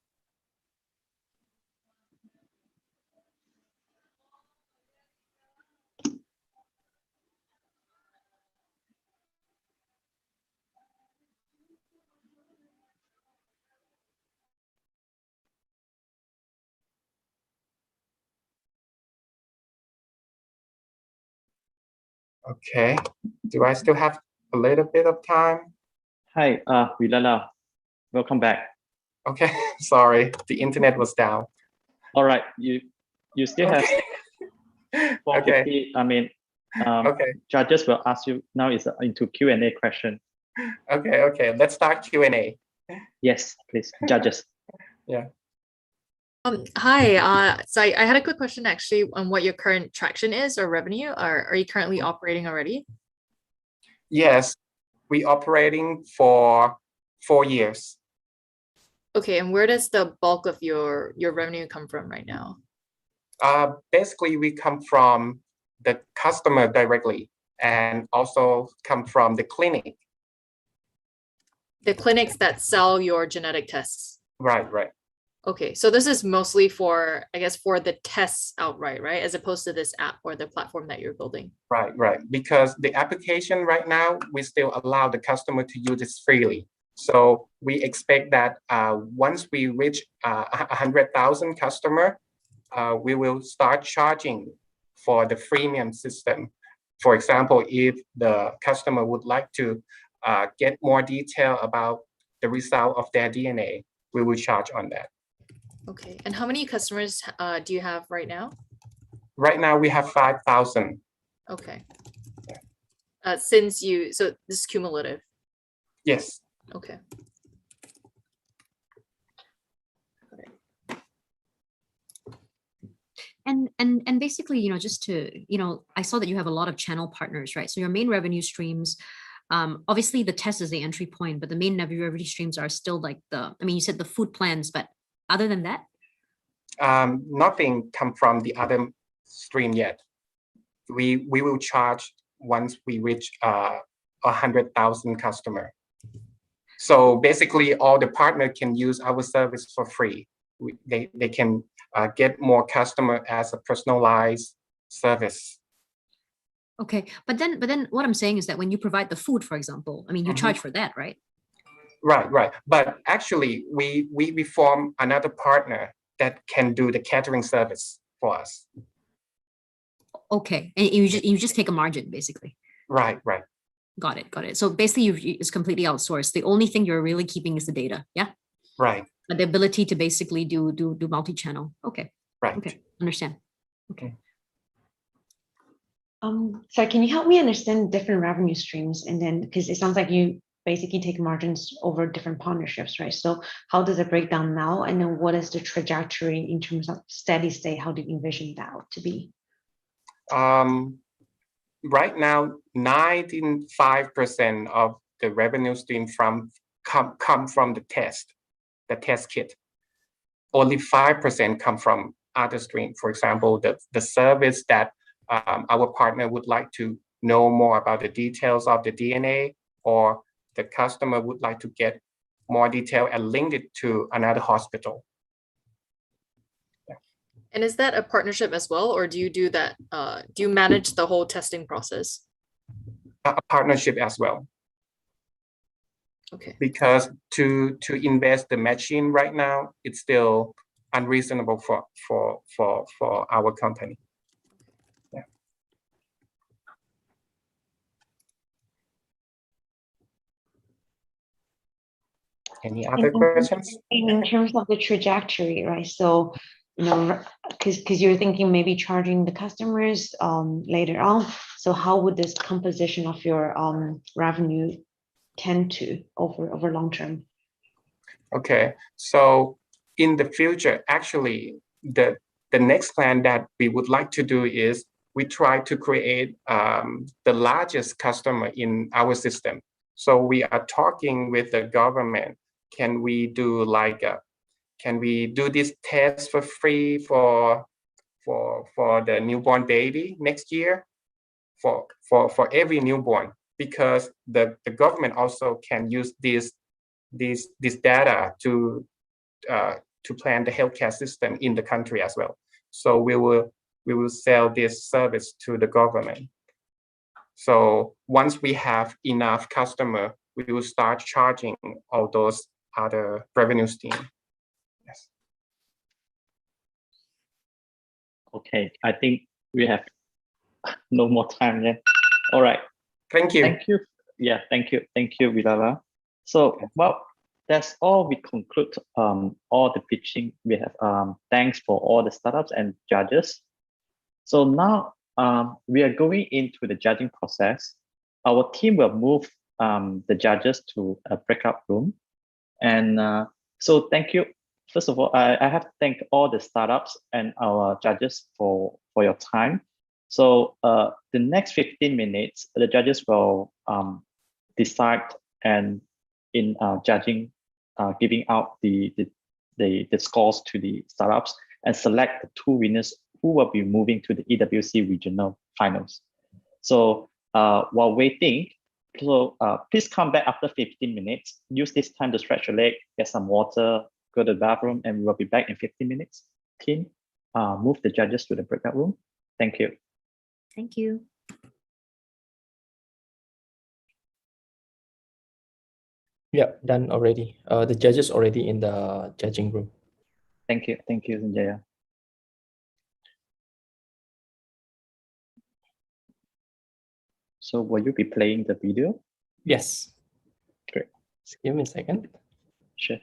Okay. Do I still have a little bit of time? Hi, Vilala. Welcome back. Okay. Sorry, the internet was down. All right, you still have Okay. 450. I mean, Okay. judges will ask you now is into Q&A question. Okay. Let's start Q&A. Yes, please, judges. Yeah. Hi, so I had a quick question actually on what your current traction is or revenue. Are you currently operating already? Yes, we operating for 4 years. Okay, and where does the bulk of your revenue come from right now? Basically, we come from the customer directly and also come from the clinic. The clinics that sell your genetic tests. Right. Okay, so this is mostly for, I guess, for the tests outright, right? As opposed to this app or the platform that you're building. Right. Because the application right now, we still allow the customer to use it freely. So we expect that once we reach 100,000 customer, we will start charging for the freemium system. For example, if the customer would like to get more detail about the result of their DNA, we will charge on that. Okay, and how many customers do you have right now? Right now, we have 5,000. Okay. So this is cumulative. Yes. Okay. And basically, just to, I saw that you have a lot of channel partners, right? So your main revenue streams, obviously the test is the entry point, but the main revenue streams are still like you said the food plans, but other than that? Nothing come from the other stream yet. We will charge once we reach 100,000 customer. So basically, all the partner can use our service for free. They can get more customer as a personalized service. Okay, but then what I'm saying is that when you provide the food, for example, you charge for that, right? Right. But actually, we form another partner that can do the catering service for us. Okay, and you just take a margin, basically. Right. Got it. So basically, it's completely outsourced. The only thing you're really keeping is the data, yeah? Right. But the ability to basically do multi-channel. Okay. Right. Okay, understand. Okay. So can you help me understand different revenue streams? And then, because it sounds like you basically take margins over different partnerships, right? So how does it break down now? And then what is the trajectory in terms of steady state? How do you envision that to be? Right now, 95% of the revenue stream come from the test kit. Only 5% come from other stream. For example, the service that our partner would like to know more about the details of the DNA, or the customer would like to get more detail and link it to another hospital. And is that a partnership as well, or do you do that? Do you manage the whole testing process? A partnership as well. Okay. Because to invest the machine right now, it's still unreasonable for our company. Yeah. Any other questions? In terms of the trajectory, right? So, because you're thinking maybe charging the customers later on. So how would this composition of your revenue tend to over long term? Okay, so in the future, actually, the next plan that we would like to do is we try to create the largest customer in our system. So we are talking with the government. Can we do this test for free for the newborn baby next year for every newborn? Because the government also can use this data to plan the healthcare system in the country as well. So we will sell this service to the government. So once we have enough customer, we will start charging all those other revenue stream. Yes. Okay, I think we have no more time yet. All right. Thank you. Thank you. Yeah, thank you. Thank you, Vilala. So, well, that's all. We conclude all the pitching. We have thanks for all the startups and judges. So now we are going into the judging process. Our team will move the judges to a breakout room. And so thank you. First of all, I have to thank all the startups and our judges for your time. So the next 15 minutes, the judges will decide and in judging, giving out the scores to the startups and select the 2 winners who will be moving to the EWC regional finals. So while waiting, so please come back after 15 minutes. Use this time to stretch your leg, get some water, go to the bathroom, and we will be back in 15 minutes. Team, move the judges to the breakout room. Thank you. Thank you. Yeah, done already. The judges already in the judging room. Thank you. Thank you, Sanjaya. So will you be playing the video? Yes. Great. Just give me a second. Sure.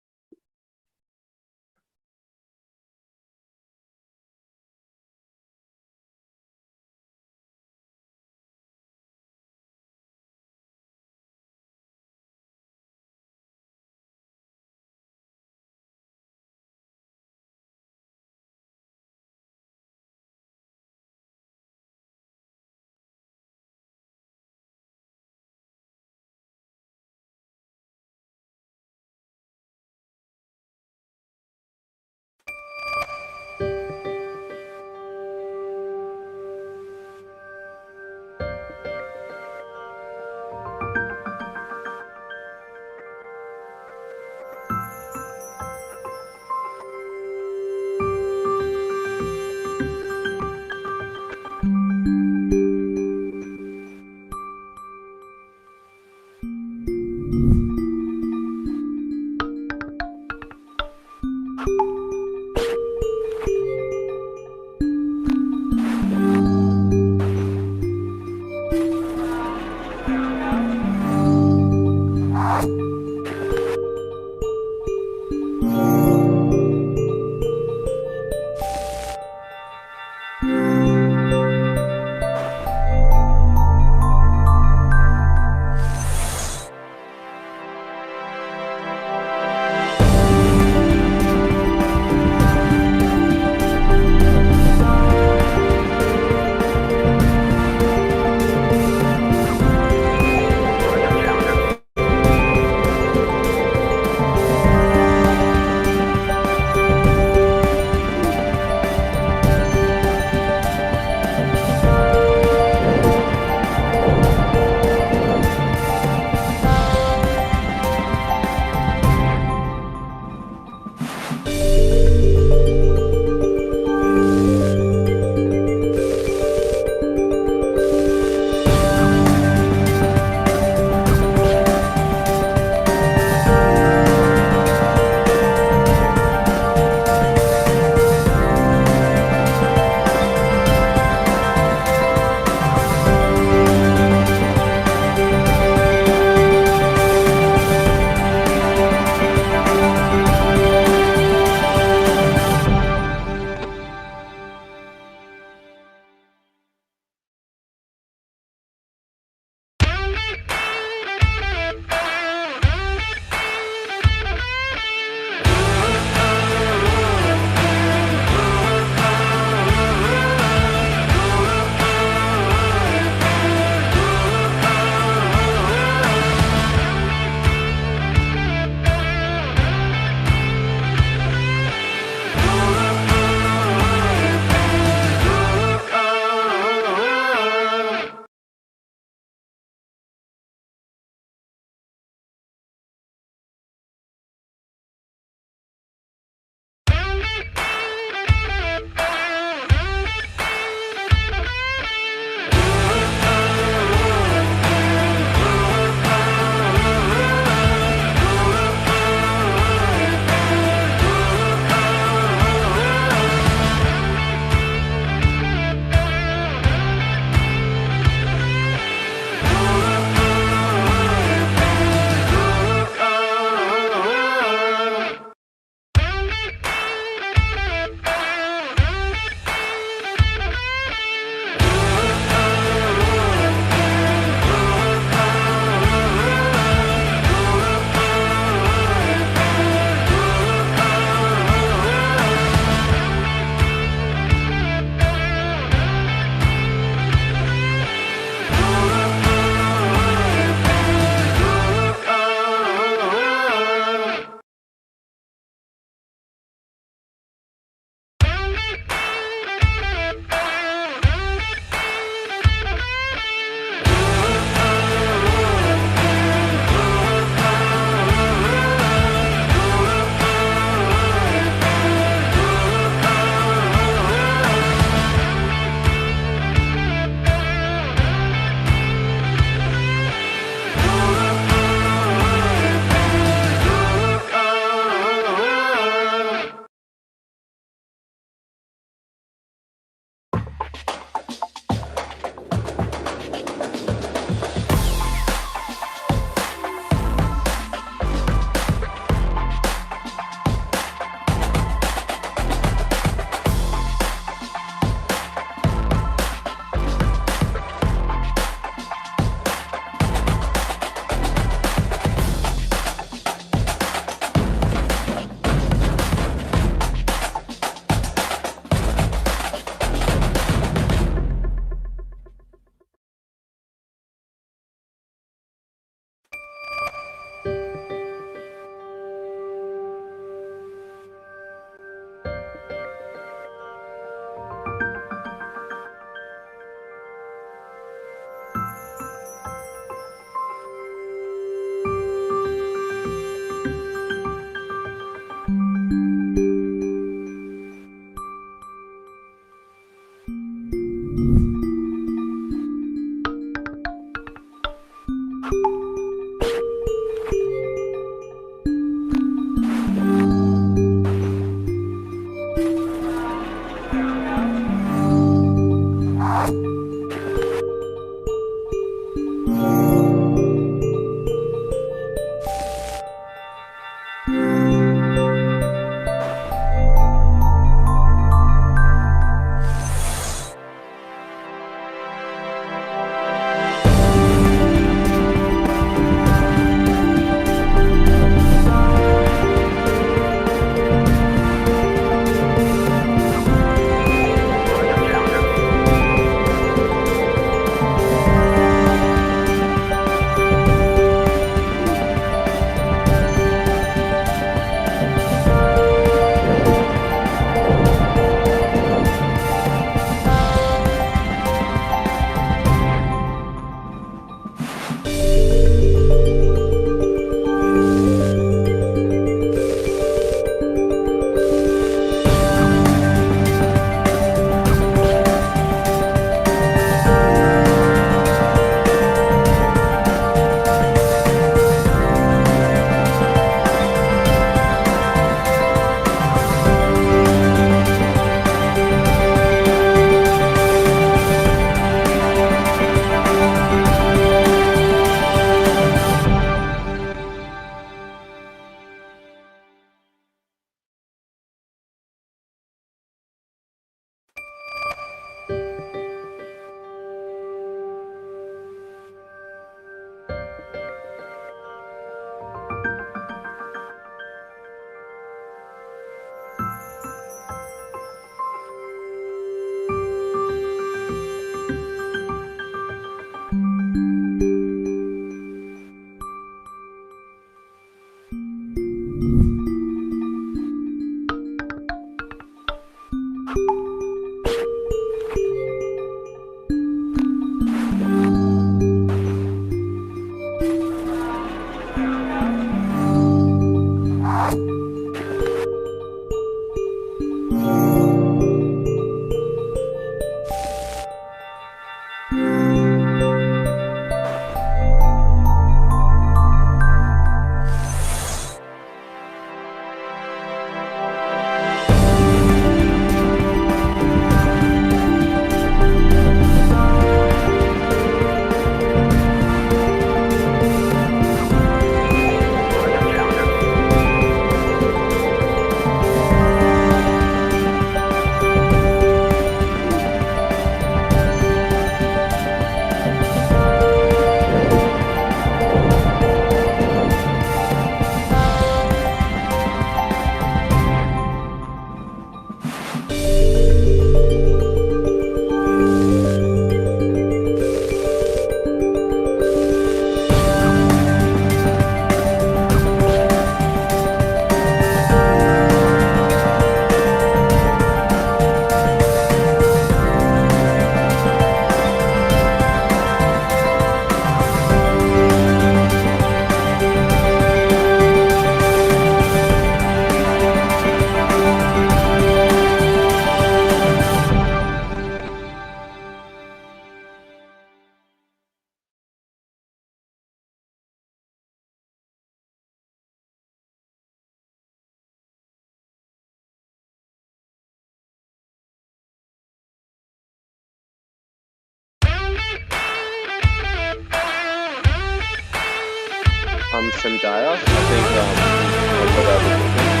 Sanjaya. I think I'll go there with you.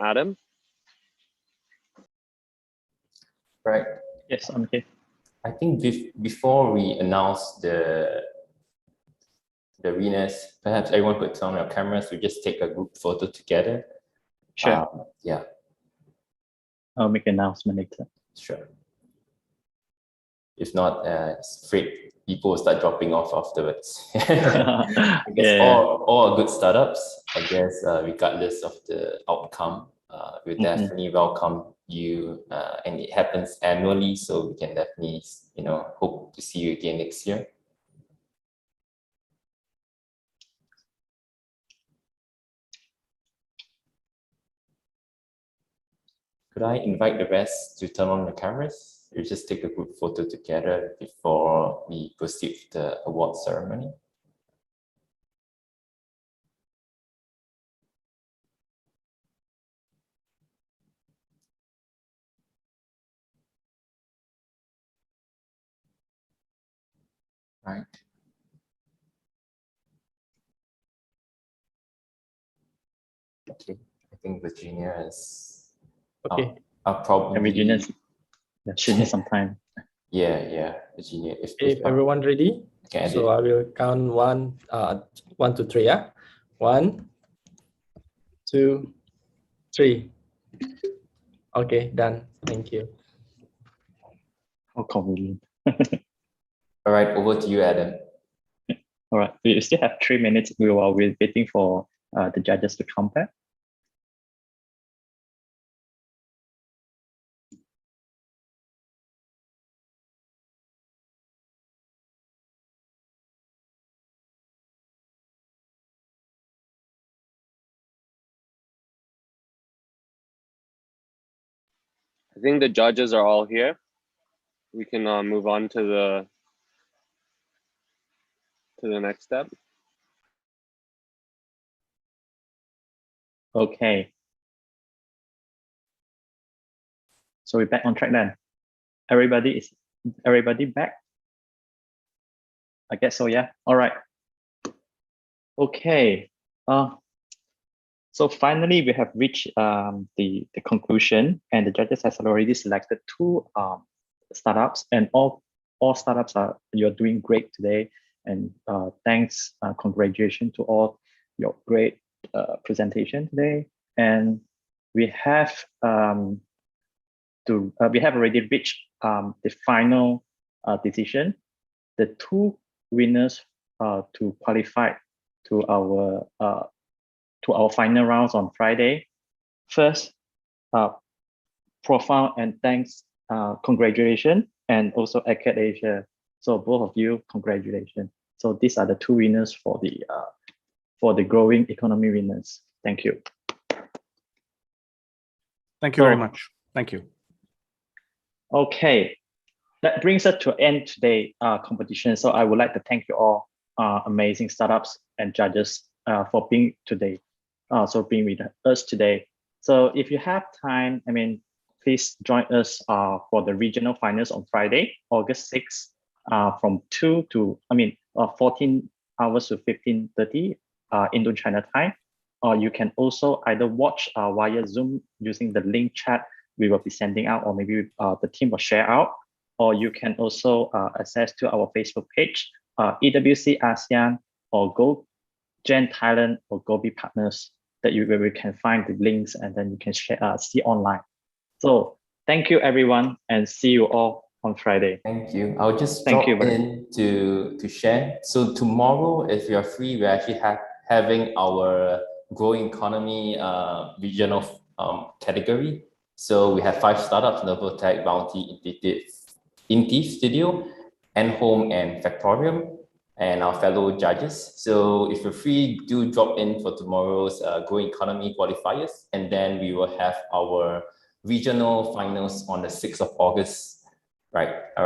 Adam? Right. Yes, I'm here. I think before we announce the winners, perhaps everyone could turn on your cameras. We just take a group photo together. Sure. Yeah, I'll make an announcement later. sure. If not, it's afraid people will start dropping off afterwards. I guess Yeah. all are good startups. I guess regardless of the outcome, we definitely welcome you, and it happens annually, so we can definitely, hope to see you again next year. Could I invite the rest to turn on the cameras? We just take a group photo together before we proceed with the award ceremony. Right. Okay, I think Virginia is. Okay. I'll probably. And Virginia, she needs some time. Yeah, Virginia. If everyone ready, okay, so I will count 1, 1 to 3. Yeah, 1, 2, 3. Okay, done. Thank you. How convenient. All right, over to you, Adam. All right, we still have 3 minutes. We're waiting for the judges to come back. I think the judges are all here. We can move on to the next step. Okay. So we're back on track then. Everybody back? I guess so, yeah. All right. Okay. So finally we have reached the conclusion, and the judges has already selected 2 startups, and all startups you're doing great today. And thanks, congratulations to all your great presentation today. And we have already reached the final decision. The 2 winners to qualify to our final rounds on Friday. First, profound and thanks, congratulations, and also Acad Asia. So both of you, congratulations. So these are the 2 winners for the growing economy winners. Thank you. Thank you very much. Thank you. Okay, that brings us to end today competition. So I would like to thank you all, amazing startups and judges, for being today. So being with us today. So if you have time, please join us for the regional finals on Friday, August 6th, from 14 hours to 15:30 Indo-China time. Or you can also either watch via Zoom using the link chat we will be sending out, or maybe the team will share out. Or you can also access to our Facebook page, EWC ASEAN or Go Gen Thailand or Gobi Partners, where we can find the links, and then you can see online. So thank you everyone, and see you all on Friday. Thank you. I'll just drop in to share. So tomorrow, if you're free, we're actually having our growing economy regional category. So we have 5 startups: Novotech, Bounty, Intif Studio, N-Home, and Factorium. and our fellow judges. So if you're free, do drop in for tomorrow's Growing Economy qualifiers, and then we will have our regional finals on the 6th of August, right? All right.